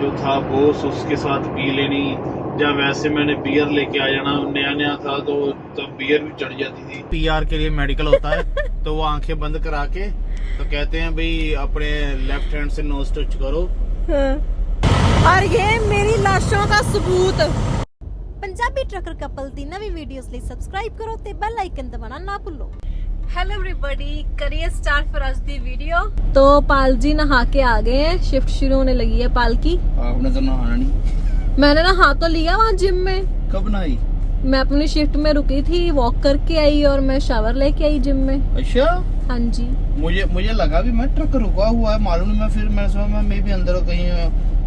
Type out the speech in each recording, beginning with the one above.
जो था बॉस उसके साथ पी लेनी, या वैसे मैंने बियर लेके आ जाना। नया नया था तो तब बियर भी चढ़ जाती थी। पीआर के लिए मेडिकल होता है तो वो आंखें बंद करा के तो कहते हैं भाई अपने लेफ्ट हैंड से नोज टच करो। और ये मेरी लाशों का सबूत। पंजाबी ट्रकर कपल दी नवी वीडियोस ਲਈ सब्सक्राइब करो ते बेल आइकन दबाना ना भूलो। हेलो एवरीबॉडी, करिए स्टार्ट फॉर आज दी वीडियो। तो पाल जी नहा के आ गए हैं, शिफ्ट शुरू होने लगी है पाल की। आपने तो नहाना नहीं। मैंने नहा तो लिया वहाँ जिम में। कब नहाई? मैं अपनी शिफ्ट में रुकी थी, वॉक करके आई और मैं शावर लेके आई जिम में। अच्छा, हाँ जी। मुझे लगा भी मैं ट्रक रुका हुआ है, मालूम नहीं। मैं फिर मैं सोचा मैं भी अंदर कहीं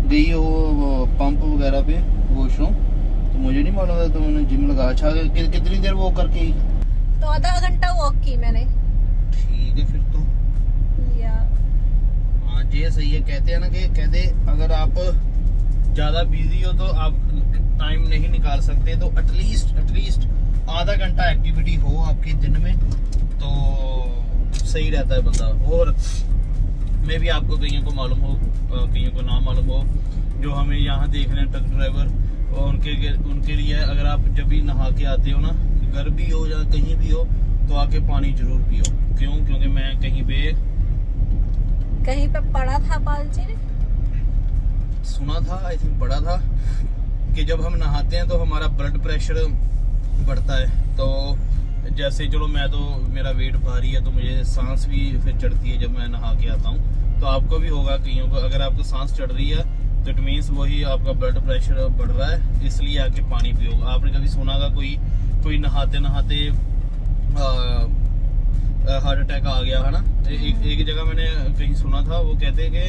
गई हो पंप वगैरह पे वॉशरूम, तो मुझे नहीं मालूम था तुमने जिम लगा। अच्छा, कितनी देर वो करके? तो आधा घंटा वॉक की मैंने। ठीक है फिर तो। हाँ ये सही है। कहते हैं ना कि कहते अगर आप ज्यादा बिजी हो तो आप टाइम नहीं निकाल सकते, तो एटलीस्ट आधा घंटा एक्टिविटी हो आपके दिन में तो सही रहता है बंदा। और मे भी आपको कईयों को मालूम हो, कईयों को ना मालूम हो, जो हमें यहाँ देख रहे हैं ट्रक ड्राइवर, और उनके लिए अगर आप जब भी नहा के आते हो ना, घर भी हो या कहीं भी हो, तो आके पानी जरूर पियो। क्यों? क्योंकि मैं कहीं पे पढ़ा था, पाल जी ने सुना था, आई थिंक पढ़ा था कि जब हम नहाते हैं तो हमारा ब्लड प्रेशर बढ़ता है। तो जैसे चलो मैं तो मेरा वेट भारी है तो मुझे सांस भी फिर चढ़ती है जब मैं नहा के आता हूँ। तो आपको भी होगा कईयों को, अगर आपको सांस चढ़ रही है तो इट मीन्स वही आपका ब्लड प्रेशर बढ़ रहा है, इसलिए आके पानी पियो। आपने कभी सुना होगा कोई नहाते नहाते हार्ट अटैक आ गया है ना। एक जगह मैंने कहीं सुना था, वो कहते हैं कि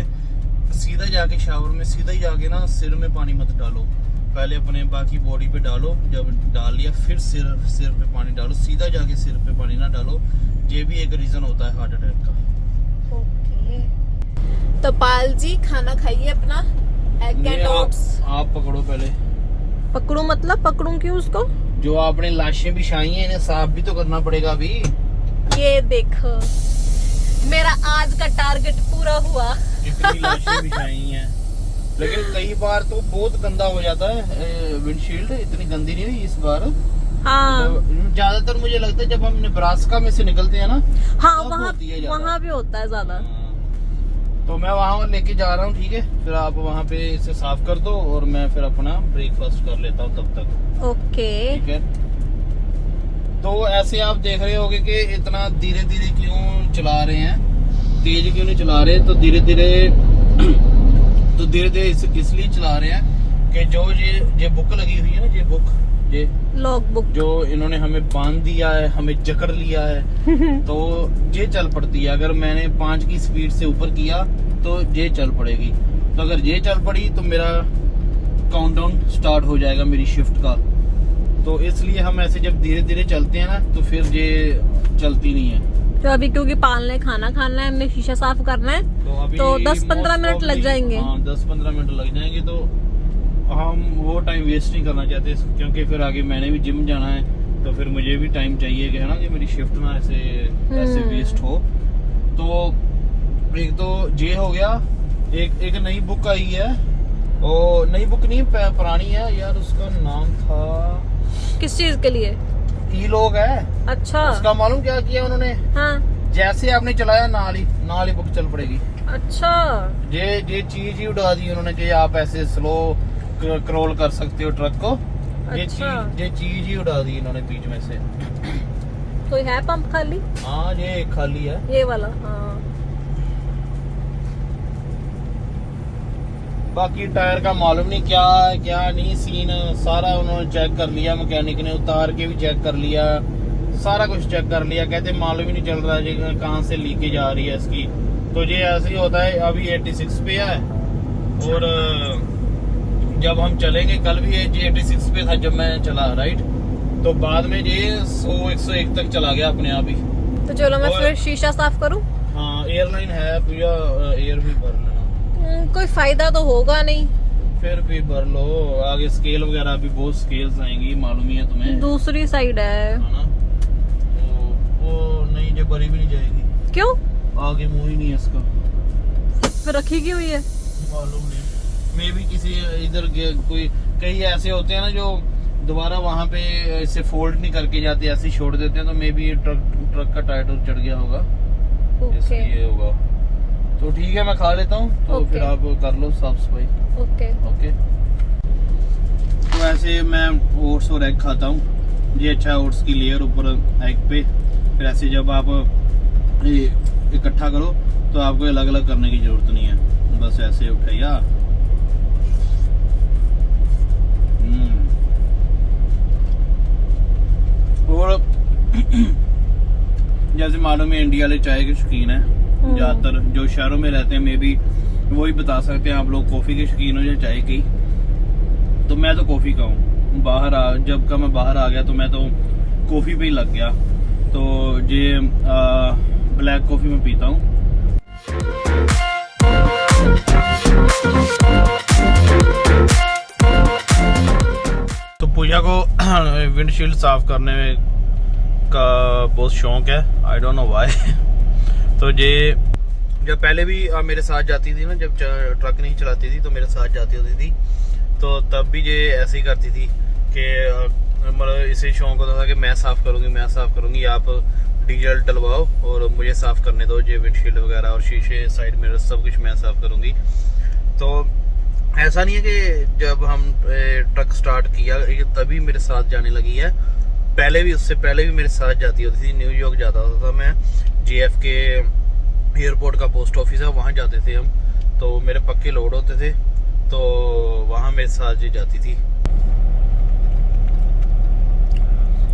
सीधा जाके शावर में सीधा ही जाके ना सिर में पानी मत डालो, पहले अपने बाकी बॉडी पे डालो, जब डाल लिया फिर सिर पे पानी डालो, सीधा जाके सिर पे पानी ना डालो। ये भी एक रीजन होता है हार्ट अटैक का। ओके। तो पाल जी खाना खाइए अपना, एग एंड ओट्स। आप पकड़ो पहले। पकड़ू मतलब पकड़ू क्यों उसको? जो आपने लाशें बिछाई हैं इन्हें साफ भी तो करना पड़ेगा अभी। ये देखो मेरा आज का टारगेट पूरा हुआ। इतनी लाशें बिछाई हैं, लेकिन कई बार तो बहुत गंदा हो जाता है विंडशील्ड। इतनी गंदी नहीं हुई इस बार। हाँ, ज्यादातर मुझे लगता है जब हम नेब्रास्का में से निकलते हैं ना, हाँ वहाँ भी होता है ज्यादा। तो मैं वहाँ लेके जा रहा हूँ, ठीक है? फिर आप वहाँ पे इसे साफ कर दो और मैं फिर अपना ब्रेकफास्ट कर लेता हूँ तब तक। ओके, ठीक है। तो ऐसे आप देख रहे होगे कि इतना धीरे धीरे क्यों चला रहे हैं, तेज क्यों नहीं चला रहे। तो धीरे धीरे इसलिए चला रहे हैं कि जो ये बुक लगी हुई है ना, ये लॉग बुक जो इन्होंने हमें बांध दिया है, हमें जकड़ लिया है, तो ये चल पड़ती है। अगर मैंने 5 की स्पीड से ऊपर किया तो ये चल पड़ेगी। तो अगर ये चल पड़ी तो मेरा काउंटडाउन स्टार्ट हो जाएगा मेरी शिफ्ट का। तो इसलिए हम ऐसे जब धीरे धीरे चलते हैं ना तो फिर ये चलती नहीं है। तो अभी क्योंकि पाल ने खाना खाना है, हमने शीशा साफ करना है, तो 10-15 मिनट लग जाएंगे। हाँ 10-15 मिनट लग जाएंगे। तो हम वो टाइम वेस्ट नहीं करना चाहते, क्योंकि फिर आगे मैंने भी जिम जाना है, तो फिर मुझे भी टाइम चाहिए कि है ना कि मेरी शिफ्ट ना ऐसे वेस्ट हो। तो एक तो ये हो गया। एक नई बुक आई है, और नई बुक नहीं पुरानी है यार, उसका नाम था किस चीज के लिए? ई-लॉग है। अच्छा, उसका मालूम क्या किया उन्होंने? हाँ, जैसे आपने चलाया नाल ही बुक चल पड़ेगी। अच्छा, ये चीज ही उड़ा दी उन्होंने कि आप ऐसे स्लो क्रॉल कर सकते हो ट्रक को। अच्छा। ये चीज ही उड़ा दी इन्होंने बीच में से। कोई है पंप खाली? हाँ ये खाली है, ये वाला। हाँ, बाकी टायर का मालूम नहीं क्या नहीं सीन। सारा उन्होंने चेक कर लिया, मैकेनिक ने उतार के भी चेक कर लिया, सारा कुछ चेक कर लिया। कहते मालूम ही नहीं चल रहा है कहाँ से लीकेज आ रही है इसकी। तो ये ऐसे ही होता है। अभी 86 पे है, और जब हम चलेंगे, कल भी ये 86 पे था जब मैं चला, राइट? तो बाद में ये 100-101 तक चला गया अपने आप ही। तो चलो मैं फिर शीशा साफ करूँ। हाँ एयरलाइन है भैया, एयर भी भर लेना। कोई फायदा तो होगा नहीं, फिर भी भर लो। आगे स्केल वगैरह भी बहुत स्केल्स आएंगी, मालूम ही है तुम्हें। दूसरी साइड है ना, वो नहीं, जो भरी भी नहीं जाएगी। क्यों? आगे मुंह ही नहीं है इसका। फिर रखी की हुई है, मालूम नहीं। मे भी किसी इधर कोई कई ऐसे होते हैं ना जो दोबारा वहाँ पे इसे फोल्ड नहीं करके जाते, ऐसे ही छोड़ देते हैं, तो मे भी ट्रक का टायर चढ़ गया होगा, इसलिए होगा। तो ठीक है, मैं खा लेता हूँ, तो फिर आप कर लो साफ सफाई। ओके। तो ऐसे मैं ओट्स और एग खाता हूँ, ये अच्छा है, ओट्स की लेयर ऊपर एग पे। फिर ऐसे जब आप इकट्ठा करो तो आपको अलग अलग करने की जरूरत नहीं है, बस ऐसे उठाइया। और जैसे मालूम है इंडिया वाले चाय के शौकीन है, ज्यादातर जो शहरों में रहते हैं, मे बी वही बता सकते हैं आप लोग कॉफी के शौकीन हो या चाय की। तो मैं तो कॉफी का हूँ। जब का मैं बाहर आ गया तो मैं तो कॉफी पे ही लग गया, तो ये ब्लैक कॉफी में पीता हूँ। तो पूजा को विंडशील्ड साफ करने का बहुत शौक है, आई डोंट नो व्हाई। तो ये जब पहले भी मेरे साथ जाती थी ना, जब ट्रक नहीं चलाती थी तो मेरे साथ जाती होती थी, तो तब भी ये ऐसे ही करती थी कि मतलब इसे शौक होता था कि मैं साफ करूँगी, आप डीजल डलवाओ और मुझे साफ करने दो, ये विंडशील्ड वगैरह और शीशे साइड मिरर सब कुछ मैं साफ करूँगी। तो ऐसा नहीं है कि जब हम ट्रक स्टार्ट किया तभी मेरे साथ जाने लगी है, पहले भी, उससे पहले भी मेरे साथ जाती होती थी। न्यूयॉर्क जाता होता था मैं, JFK एयरपोर्ट का पोस्ट ऑफिस है, वहाँ जाते थे हम, तो मेरे पक्के लोड होते थे, तो वहाँ मेरे साथ जी जाती थी।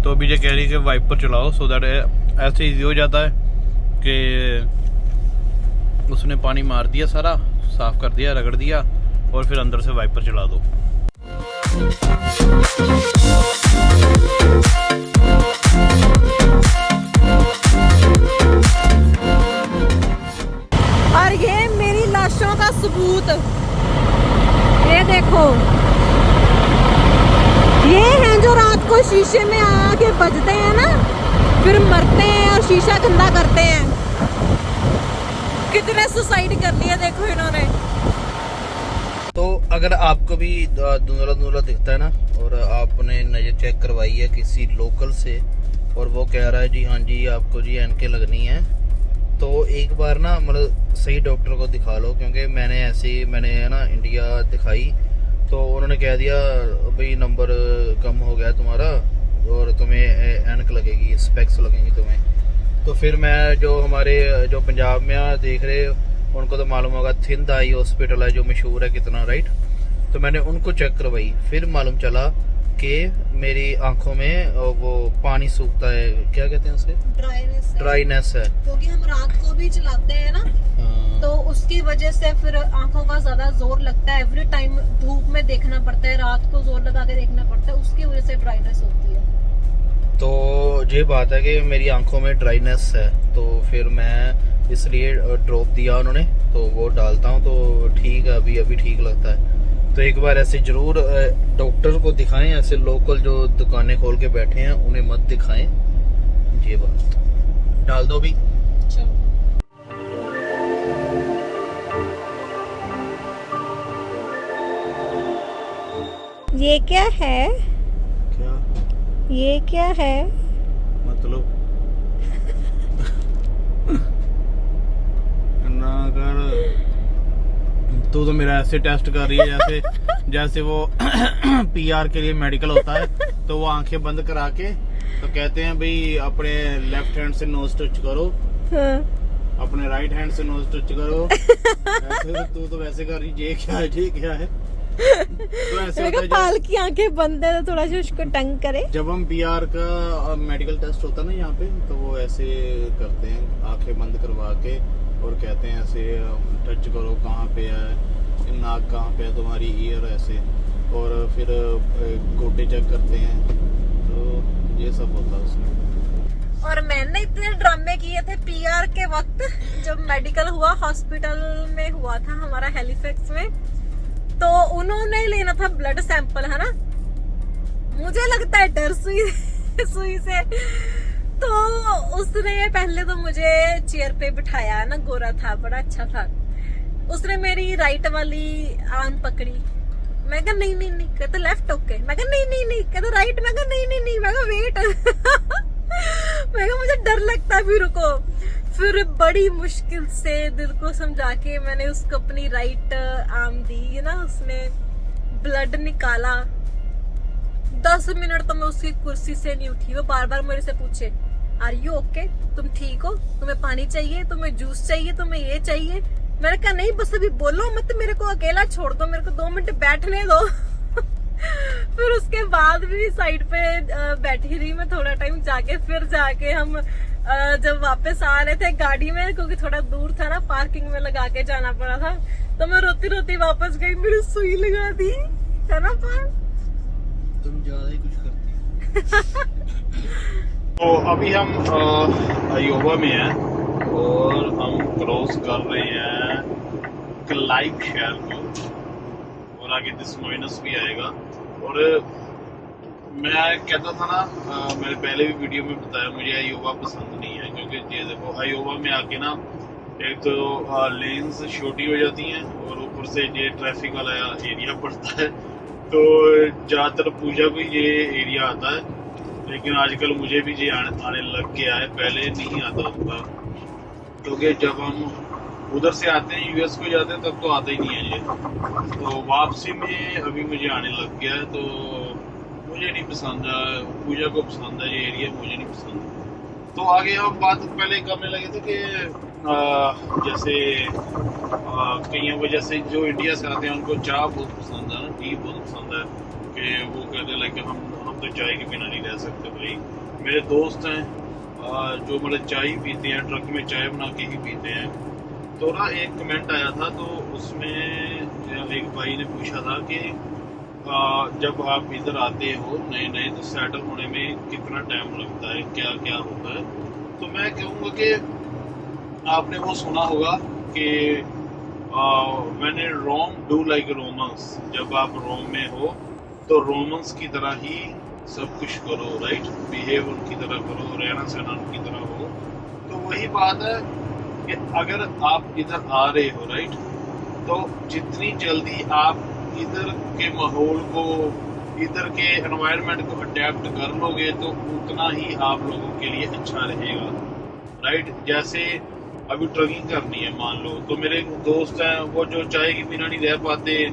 तो अभी ये कह रही है कि वाइपर चलाओ, सो दैट ऐसे इजी हो जाता है कि उसने पानी मार दिया, सारा साफ कर दिया, रगड़ दिया, और फिर अंदर से वाइपर चला दो। और ये मेरी लाशों का सबूत, ये देखो, ये हैं जो रात को शीशे में आके बजते हैं ना, फिर मरते हैं और शीशा गंदा करते हैं। कितने सुसाइड कर लिया देखो इन्होंने। तो अगर आपको भी धुंधला दिखता है ना, और आपने नजर चेक करवाई है किसी लोकल से, और वो कह रहा है जी हाँ जी आपको जी ऐनकें लगनी है, तो एक बार ना मतलब सही डॉक्टर को दिखा लो, क्योंकि मैंने ना इंडिया दिखाई, तो उन्होंने कह दिया भाई नंबर कम हो गया तुम्हारा और तुम्हें ऐनक लगेगी, स्पेक्स लगेंगी तुम्हें। तो फिर मैं जो पंजाब में देख रहे उनको तो मालूम होगा, थिंद आई हॉस्पिटल है जो मशहूर है कितना, राइट। तो मैंने उनको चेक करवाई, फिर मालूम चला कि मेरी आंखों में वो पानी सूखता है, क्या कहते हैं उसे, ड्राइनेस है, क्योंकि हम रात को भी चलाते हैं ना, तो उसकी वजह से फिर आंखों का ज्यादा जोर लगता है, एवरी टाइम धूप में देखना पड़ता है, रात को जोर लगा के देखना पड़ता है, उसकी वजह से ड्राइनेस होती है। तो ये बात है कि मेरी आंखों में ड्राइनेस है, तो फिर मैं इसलिए ड्रॉप दिया उन्होंने, तो वो डालता हूँ, तो ठीक है, अभी ठीक लगता है। तो एक बार ऐसे जरूर डॉक्टर को दिखाएं, ऐसे लोकल जो दुकानें खोल के बैठे हैं उन्हें मत दिखाएं, ये बात डाल दो भी। ये क्या है? क्या ये क्या है मतलब? ना कर, तू तो मेरा ऐसे टेस्ट कर रही है जैसे वो PR के लिए मेडिकल होता है, तो वो आंखें बंद करा के तो कहते हैं भाई अपने लेफ्ट हैंड से नोज टच करो, हाँ। अपने राइट हैंड से नोज टच करो। ऐसे तू तो वैसे कर रही, ये क्या है तो ऐसे होता है पाल की आंखें बंद है, तो थोड़ा सा उसको टंग करे। जब हम PR का मेडिकल टेस्ट होता है ना यहाँ पे, तो वो ऐसे करते हैं, आंखें बंद करवा के, और कहते हैं ऐसे टच करो, कहाँ पे है नाक, कहाँ पे है तुम्हारी ईयर, ऐसे, और फिर गोटे चेक करते हैं, तो ये सब होता है उसमें। और मैंने इतने ड्रामे किए थे PR के वक्त, जब मेडिकल हुआ, हॉस्पिटल में हुआ था हमारा हैलिफैक्स में, तो उन्होंने लेना था ब्लड सैंपल, है ना, मुझे लगता है डर सुई से, तो उसने पहले तो मुझे चेयर पे बिठाया, ना गोरा था, बड़ा अच्छा था, उसने मेरी राइट वाली आर्म पकड़ी, मैं कहा नहीं नहीं नहीं, कहते लेफ्ट ओके, मैं कहा नहीं नहीं नहीं, कहते राइट, मैं कहा नहीं नहीं नहीं, मैं कहा वेट मैं कहा मुझे डर लगता है, भी रुको। फिर बड़ी मुश्किल से दिल को समझा के मैंने उसको अपनी राइट आर्म दी ना, उसने ब्लड निकाला। 10 मिनट तो मैं उसकी कुर्सी से नहीं उठी, वो बार बार मेरे से पूछे आर यू ओके, तुम ठीक हो, तुम्हें पानी चाहिए, तुम्हें जूस चाहिए, तुम्हें ये चाहिए। मैंने कहा नहीं बस अभी बोलो मत, मेरे को अकेला छोड़ दो, मेरे को 2 मिनट बैठने दो फिर उसके बाद भी साइड पे बैठी रही मैं थोड़ा टाइम, फिर जाके हम जब वापस आ रहे थे गाड़ी में, क्योंकि थोड़ा दूर था ना, पार्किंग में लगा के जाना पड़ा था, तो मैं रोती रोती वापस गई, मेरी सुई लगा दी है ना पार। तुम ज्यादा ही कुछ करती तो अभी हम अयोवा में हैं और हम क्रॉस कर रहे हैं क्लाइव शहर को, और आगे दिस माइनस भी आएगा। और मैं कहता था ना, मैंने पहले भी वीडियो में बताया, मुझे अयोवा पसंद नहीं है, क्योंकि ये देखो अयोवा में आके ना एक तो लेन्स छोटी हो जाती हैं और ऊपर से ये ट्रैफिक वाला एरिया पड़ता है, तो ज़्यादातर पूजा को ये एरिया आता है। लेकिन आजकल मुझे भी ये आने लग गया है, पहले नहीं आता था, क्योंकि जब हम उधर से आते हैं यूएस को जाते हैं तब तो आता ही नहीं है ये, तो वापसी में अभी मुझे आने लग गया है, तो मुझे नहीं पसंद है, पूजा को पसंद है ये एरिया, मुझे नहीं पसंद। तो आगे हम बात पहले करने लगे थे कि जैसे कईयों को, जैसे जो इंडिया से आते हैं उनको चाय बहुत पसंद है ना, टी बहुत पसंद है, कि वो कहते हैं लाइक हम तो चाय के बिना नहीं रह सकते भाई। मेरे दोस्त हैं जो मतलब चाय पीते हैं, ट्रक में चाय बना के ही पीते हैं। तो ना एक कमेंट आया था, तो उसमें एक भाई ने पूछा था कि जब आप इधर आते हो नए नए, तो सेटल होने में कितना टाइम लगता है, क्या क्या होता है। तो मैं कहूँगा कि आपने वो सुना होगा कि मैंने रोम डू लाइक रोमन्स, जब आप रोम में हो तो रोमन्स की तरह ही सब कुछ करो, राइट, बिहेव उनकी तरह करो, रहना सहना उनकी तरह हो। तो वही बात है कि अगर आप इधर आ रहे हो, राइट, तो जितनी जल्दी आप इधर के माहौल को, इधर के एनवायरनमेंट को अडेप्ट कर लोगे तो उतना ही आप लोगों के लिए अच्छा रहेगा, राइट। जैसे अभी ट्रकिंग करनी है मान लो, तो मेरे दोस्त हैं वो जो चाय के बिना नहीं रह पाते,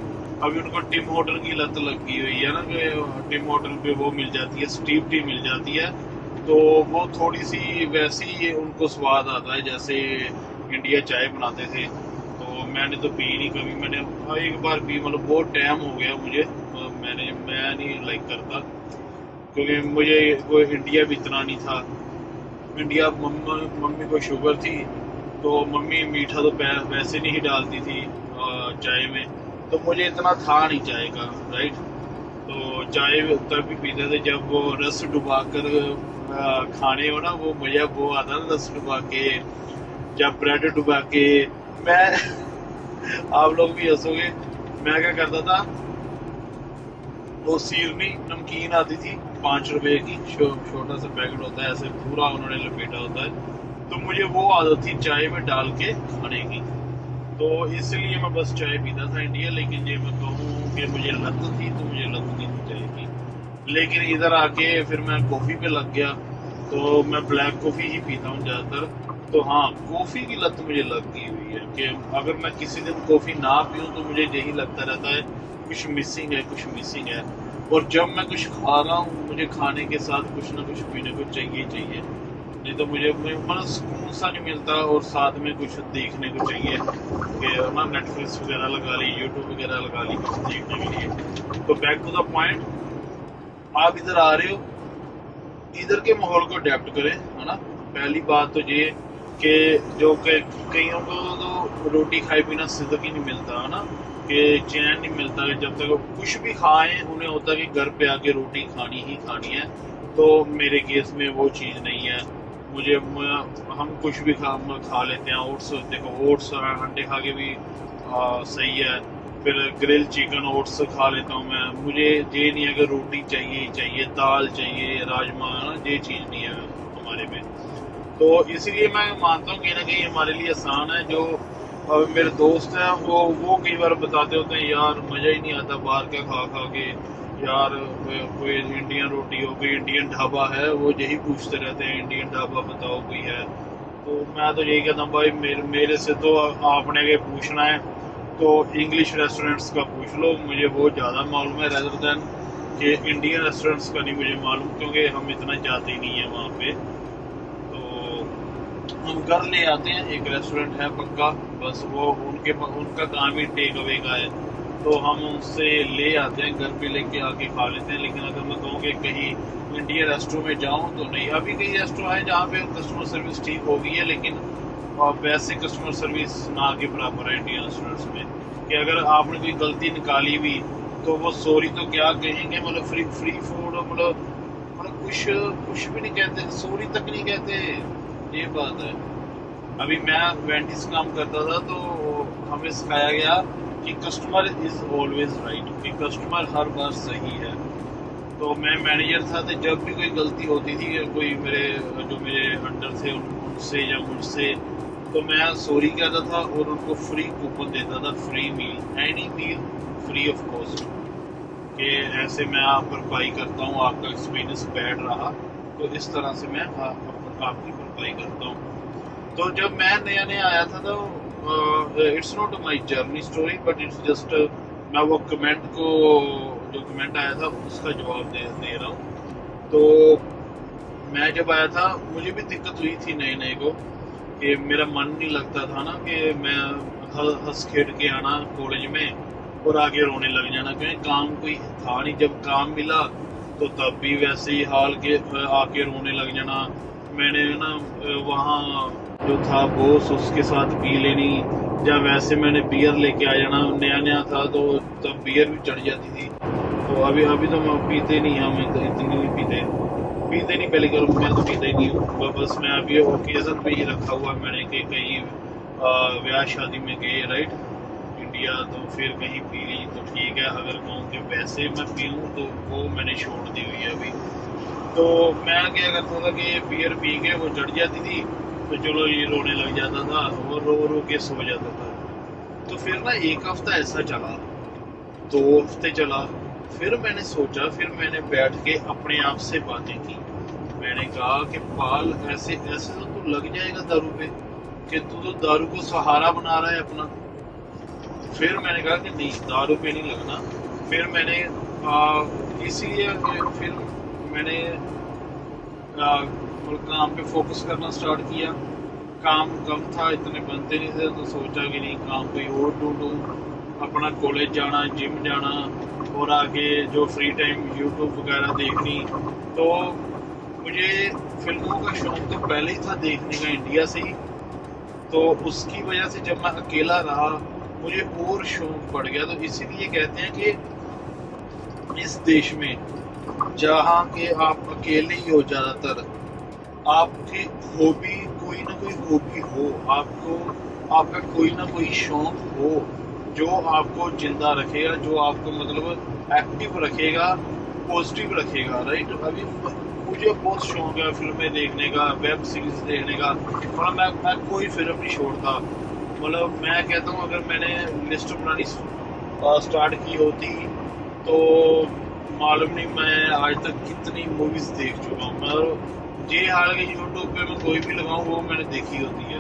अभी उनको टिम होटल की लत लगी हुई है ना, कि टिम होटल पे वो मिल जाती है, स्टीव टी मिल जाती है, तो वो थोड़ी सी वैसी उनको स्वाद आता है जैसे इंडिया चाय बनाते थे। तो मैंने तो पी नहीं कभी, मैंने एक बार पी, मतलब बहुत टाइम हो गया मुझे, तो मैं नहीं लाइक करता, क्योंकि मुझे वो इंडिया भी इतना नहीं था। इंडिया मम्मी को शुगर थी, तो मम्मी मीठा तो वैसे नहीं डालती थी चाय में, तो मुझे इतना था नहीं चाय का, राइट। तो चाय तब भी पीते थे जब वो रस डुबा कर खाने हो ना, वो मजा वो आता ना रस डुबा के, जब ब्रेड डुबा के। मैं आप लोग भी हंसोगे, मैं क्या करता था, वो सीरनी नमकीन आती थी 5 रुपए की, छोटा सा पैकेट होता है, ऐसे पूरा उन्होंने लपेटा होता है, तो मुझे वो आदत थी चाय में डाल के खाने की, तो इसलिए मैं बस चाय पीता था इंडिया। लेकिन ये मैं कहूँ कि मुझे लत थी, तो मुझे लत नहीं चाहिए थी। लेकिन इधर आके फिर मैं कॉफ़ी पे लग गया, तो मैं ब्लैक कॉफ़ी ही पीता हूँ ज़्यादातर। तो हाँ, कॉफ़ी की लत मुझे लग गई हुई है कि अगर मैं किसी दिन कॉफ़ी ना पीऊँ तो मुझे यही लगता रहता है कुछ मिसिंग है, कुछ मिसिंग है। और जब मैं कुछ खा रहा हूँ, मुझे खाने के साथ कुछ ना कुछ पीने को चाहिए, नहीं तो मुझे मतलब सुकून सा नहीं मिलता। और साथ में कुछ देखने को चाहिए कि ना नेटफ्लिक्स वगैरह लगा ली, यूट्यूब वगैरह लगा ली कुछ देखने के लिए। तो बैक टू द पॉइंट, आप इधर आ रहे हो, इधर के माहौल को अडेप्ट करें, है ना। पहली बात तो ये कि जो कईयों को तो रोटी खाए बिना सिद्क ही नहीं मिलता, है ना, कि चैन नहीं मिलता है जब तक कुछ भी खाएं, उन्हें होता है कि घर पे आके रोटी खानी ही खानी है। तो मेरे केस में वो चीज़ नहीं है। हम कुछ भी खा लेते हैं। ओट्स, देखो ओट्स अंडे खा के भी सही है। फिर ग्रिल चिकन ओट्स खा लेता हूँ मैं। मुझे ये नहीं है कि रोटी चाहिए, दाल चाहिए, राजमा, ये चीज़ नहीं है हमारे में। तो इसीलिए मैं मानता हूँ कहीं ना कहीं हमारे लिए आसान है जो अब मेरे दोस्त हैं वो कई बार बताते होते हैं यार मज़ा ही नहीं आता बाहर का खा खा के, यार कोई इंडियन रोटी हो, कोई इंडियन ढाबा है, वो यही पूछते रहते हैं इंडियन ढाबा बताओ कोई है। तो मैं तो यही कहता हूँ भाई मेरे से तो आपने अगर पूछना है तो इंग्लिश रेस्टोरेंट्स का पूछ लो, मुझे वो ज़्यादा मालूम है रेदर देन कि इंडियन रेस्टोरेंट्स का नहीं मुझे मालूम, क्योंकि हम इतना जाते ही नहीं है वहाँ पे। तो हम घर ले आते हैं, एक रेस्टोरेंट है पक्का, बस वो उनका काम ही टेक अवे का है, तो हम उनसे ले आते हैं, घर पे लेके आके खा लेते हैं। लेकिन अगर मैं कहूँ कि कहीं इंडियन रेस्टोरेंट में जाऊँ तो नहीं। अभी कई रेस्टोरेंट है जहाँ पे कस्टमर सर्विस ठीक हो गई है, लेकिन वैसे कस्टमर सर्विस ना के बराबर है इंडियन रेस्टोरेंट्स में, कि अगर आपने कोई गलती निकाली भी तो वो सॉरी तो क्या कहेंगे, मतलब फ्री फूड, मतलब कुछ भी नहीं कहते, सॉरी तक नहीं कहते, ये बात है। अभी मैं वेंडीज काम करता था तो हमें सिखाया गया कि कस्टमर इज ऑलवेज राइट, कि कस्टमर हर बार सही है। तो मैं मैनेजर था तो जब भी कोई गलती होती थी, कोई मेरे अंडर थे उनसे या मुझसे, तो मैं सॉरी कहता था और उनको फ्री कूपन देता था, free meal, any meal free of cost, कि ऐसे मैं आप भरपाई करता हूँ, आपका एक्सपीरियंस बैड रहा तो इस तरह से मैं आपकी भरपाई करता हूँ। तो जब मैं नया आया था तो it's not my journey story, but it's just मैं वो जो कमेंट आया था उसका जवाब दे रहा हूँ। तो मैं जब आया था मुझे भी दिक्कत हुई थी नए को, कि मेरा मन नहीं लगता था ना, कि मैं हंस खेल के आना कॉलेज में और आगे रोने लग जाना, क्योंकि काम कोई था नहीं। जब काम मिला तो तब भी वैसे ही हाल के आके रोने लग जाना। मैंने ना वहाँ जो था बॉस उसके साथ पी लेनी, या वैसे मैंने बियर लेके आ जाना, नया था तो तब बियर भी चढ़ जाती थी। तो अभी तो मैं पीते नहीं, हम इतनी नहीं पीते नहीं, पहले करो मैं तो पीता ही नहीं हूँ, बस मैं अभी ओकेजन पे ही रखा हुआ मैंने कि कहीं ब्याह शादी में गए राइट इंडिया, तो फिर कहीं पी ली तो ठीक है। अगर कहूँ कि वैसे मैं पीऊँ तो वो मैंने छोड़ दी हुई है अभी। तो मैं क्या करता था कि बियर पी के वो चढ़ जाती थी तो चलो ये रोने लग जाता था और रो के सो जाता था। तो फिर ना एक हफ्ता ऐसा चला, 2 हफ्ते चला, फिर मैंने सोचा, फिर मैंने बैठ के अपने आप से बातें की। मैंने कहा कि पाल ऐसे तो तू लग जाएगा दारू पे, कि तू तो दारू को सहारा बना रहा है अपना। फिर मैंने कहा कि नहीं, दारू पे नहीं लगना। फिर मैंने इसीलिए फिर मैंने काम पे फोकस करना स्टार्ट किया। काम कम था, इतने बनते नहीं थे, तो सोचा कि नहीं काम कोई और ढूंढूं, अपना कॉलेज जाना, जिम जाना और आगे जो फ्री टाइम यूट्यूब वगैरह देखनी। तो मुझे फिल्मों का शौक तो पहले ही था देखने का इंडिया से ही, तो उसकी वजह से जब मैं अकेला रहा मुझे और शौक बढ़ गया। तो इसीलिए कहते हैं कि इस देश में जहाँ के आप अकेले ही हो, ज़्यादातर आपकी हॉबी कोई ना कोई हॉबी हो, आपका कोई ना कोई शौक हो जो आपको जिंदा रखेगा, जो आपको मतलब एक्टिव रखेगा, पॉजिटिव रखेगा राइट। अभी मुझे बहुत शौक है फिल्में देखने का, वेब सीरीज देखने का, और मैं कोई फिल्म नहीं छोड़ता। मतलब मैं कहता हूँ अगर मैंने लिस्ट बनानी स्टार्ट की होती तो मालूम नहीं मैं आज तक कितनी मूवीज देख चुका हूँ। मैं ये हाल के यूट्यूब पे मैं कोई भी लगाऊँ वो मैंने देखी होती है,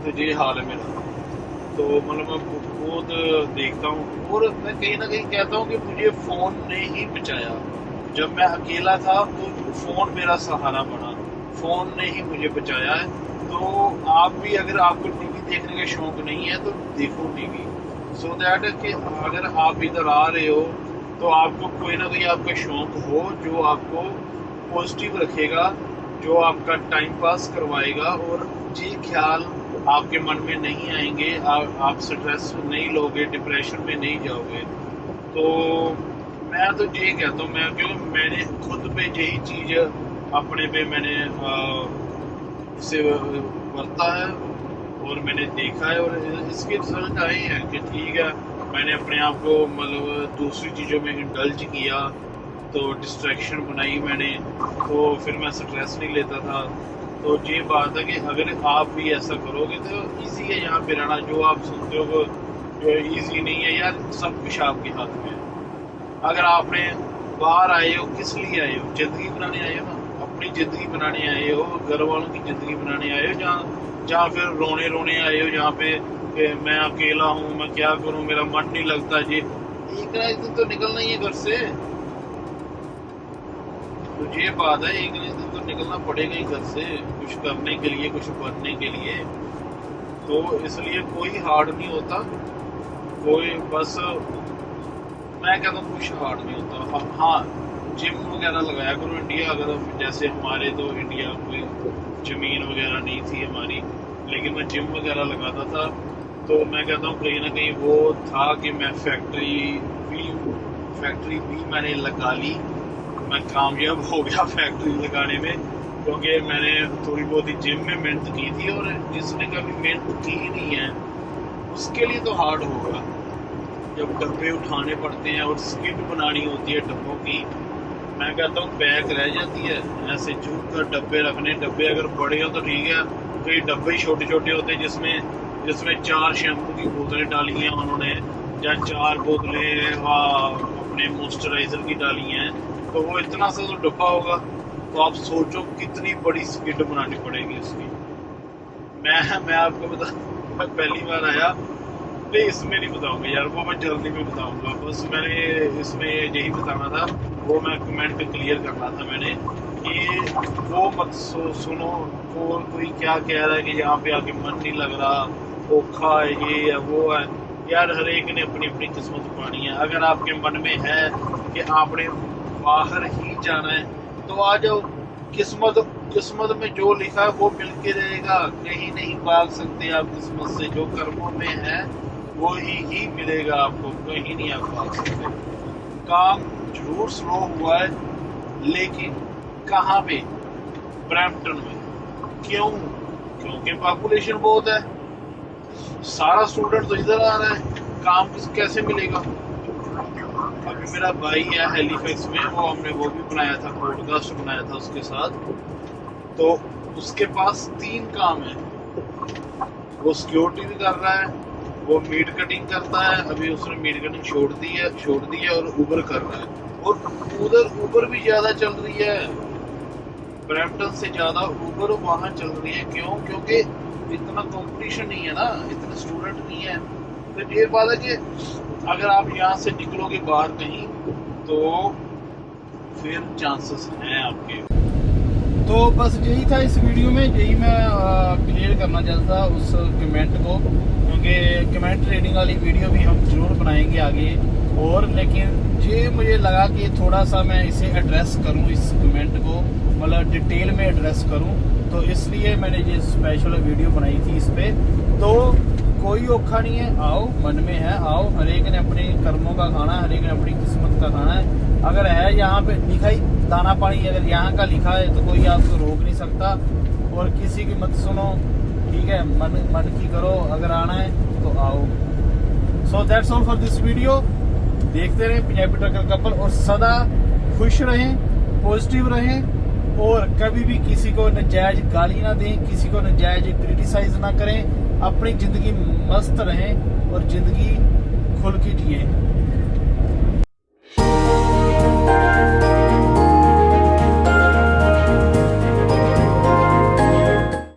तो ये हाल है मेरा। तो मतलब मैं बहुत देखता हूँ, और मैं कहीं ना कहीं कहता हूँ कि मुझे फ़ोन ने ही बचाया। जब मैं अकेला था तो फ़ोन मेरा सहारा बना, फ़ोन ने ही मुझे बचाया है। तो आप भी अगर आपको टीवी देखने का शौक नहीं है तो देखो टीवी, सो दैट कि अगर आप इधर आ रहे हो तो आपको कोई ना कोई आपका शौक हो जो आपको पॉजिटिव रखेगा, जो आपका टाइम पास करवाएगा, और ये ख्याल आपके मन में नहीं आएंगे, आप स्ट्रेस नहीं लोगे, डिप्रेशन में नहीं जाओगे। तो मैं तो ये कहता हूँ, क्योंकि मैंने खुद पे यही चीज़ अपने पे मैंने इसे बरता है और मैंने देखा है, और इसके रिजल्ट आए हैं कि ठीक है मैंने अपने आप को मतलब दूसरी चीज़ों में इंडल्ज किया, तो डिस्ट्रैक्शन बनाई मैंने, तो फिर मैं स्ट्रेस नहीं लेता था। तो ये बात है कि अगर आप भी ऐसा करोगे तो इजी है यहाँ पे रहना। जो आप सुनते हो वो इजी नहीं है यार, सब कुछ आपके हाथ में है। अगर आपने बाहर आए हो, किस लिए आए हो? जिंदगी बनाने आए हो ना, अपनी जिंदगी बनाने आए हो, घर वालों की जिंदगी बनाने आए हो। जहाँ फिर रोने रोने आए हो, जहाँ पे मैं अकेला हूँ, मैं क्या करूँ, मेरा मन नहीं लगता जी। एक ना एक दिन तो निकलना ही है घर से। तो ये बात है, एक ना एक दिन तो निकलना पड़ेगा ही घर से, कुछ करने के लिए, कुछ बनने के लिए। तो इसलिए कोई हार्ड नहीं होता, कोई बस मैं कहता हूँ कुछ हार्ड नहीं होता। हाँ, जिम वगैरह लगाया करो इंडिया। अगर जैसे हमारे तो इंडिया कोई ज़मीन वगैरह नहीं थी हमारी, लेकिन मैं जिम वगैरह लगाता था। तो मैं कहता हूँ कहीं ना कहीं वो था कि मैं फैक्ट्री भी मैंने लगा ली। मैं कामयाब हो गया फैक्ट्री लगाने में, क्योंकि मैंने थोड़ी बहुत ही जिम में मेहनत की थी। और जिसने कभी मेहनत की ही नहीं है उसके लिए तो हार्ड होगा। जब डब्बे उठाने पड़ते हैं और स्किट बनानी होती है डब्बों की, मैं कहता हूँ बैग रह जाती है। ऐसे झूठ कर डब्बे रखने, डब्बे अगर बड़े हो तो ठीक है, कई डब्बे ही छोटे छोटे होते हैं जिसमें 4 शैम्पू की बोतलें डाली हैं उन्होंने, या 4 बोतलें अपने मॉइस्चराइजर की डाली हैं। तो वो इतना सा तो डब्बा होगा, तो आप सोचो कितनी बड़ी स्किट बनानी पड़ेगी इसकी। मैं आपको बता, मैं पहली बार आया, नहीं इसमें नहीं बताऊंगा यार, वो मैं जल्दी में बताऊंगा। बस मैंने इसमें यही बताना था, वो मैं कमेंट पे क्लियर करना था मैंने कि वो मत सुनो कोई क्या कह रहा है कि यहाँ पे आके मन नहीं लग रहा, औखा है, ये है वो है। यार हर एक ने अपनी अपनी किस्मत पानी है। अगर आपके मन में है कि आपने बाहर ही जाना है तो आ जाओ। किस्मत में जो लिखा है वो मिल के रहेगा, कहीं नहीं भाग सकते आप किस्मत से। जो कर्मों में है वो ही मिलेगा आपको, कहीं नहीं आप भाग सकते। काम जरूर स्लो हुआ है, लेकिन कहाँ पे? ब्रैम्पटन में। क्यों? क्योंकि पॉपुलेशन बहुत है, सारा स्टूडेंट तो इधर आ रहा है, काम कैसे मिलेगा? अभी मेरा भाई है हैलीफैक्स में, हमने वो भी बनाया था, पॉडकास्ट बनाया था उसके साथ। तो उसके पास 3 काम है। वो सिक्योरिटी भी कर रहा है, वो मीट कटिंग करता है, अभी उसने मीट कटिंग छोड़ दी है और उबर कर रहा है। और उधर उबर भी ज्यादा चल रही है, ब्रैम्पटन से ज्यादा उबर वहाँ चल रही है। क्यों? क्योंकि इतना कंपटीशन नहीं है ना, इतने स्टूडेंट नहीं है। तो ये बात है कि अगर आप यहाँ से निकलोगे बाहर कहीं तो फिर चांसेस हैं आपके। तो बस यही था इस वीडियो में, यही मैं क्लियर करना चाहता था उस कमेंट को, क्योंकि कमेंट रीडिंग वाली वीडियो भी हम जरूर बनाएंगे आगे। और लेकिन ये मुझे लगा कि थोड़ा सा मैं इसे एड्रेस करूं, इस कमेंट को मतलब डिटेल में एड्रेस करूं, तो इसलिए मैंने ये स्पेशल वीडियो बनाई थी इस पे। तो कोई औखा नहीं है, आओ, मन में है आओ। हर एक ने अपने कर्मों का खाना है, हर एक ने अपनी किस्मत का खाना है। अगर है यहाँ पे लिखा ही दाना पानी, अगर यहाँ का लिखा है तो कोई आपको रोक नहीं सकता। और किसी की मत सुनो, ठीक है, मन की करो, अगर आना है तो आओ। So that's all for this video. देखते रहें पंजाबी ट्रकर कपल और सदा खुश रहें, पॉजिटिव रहें, और कभी भी किसी को नजायज गाली ना दें, किसी को नजायज क्रिटिसाइज ना करें। अपनी जिंदगी मस्त रहें और जिंदगी खुल के जिए।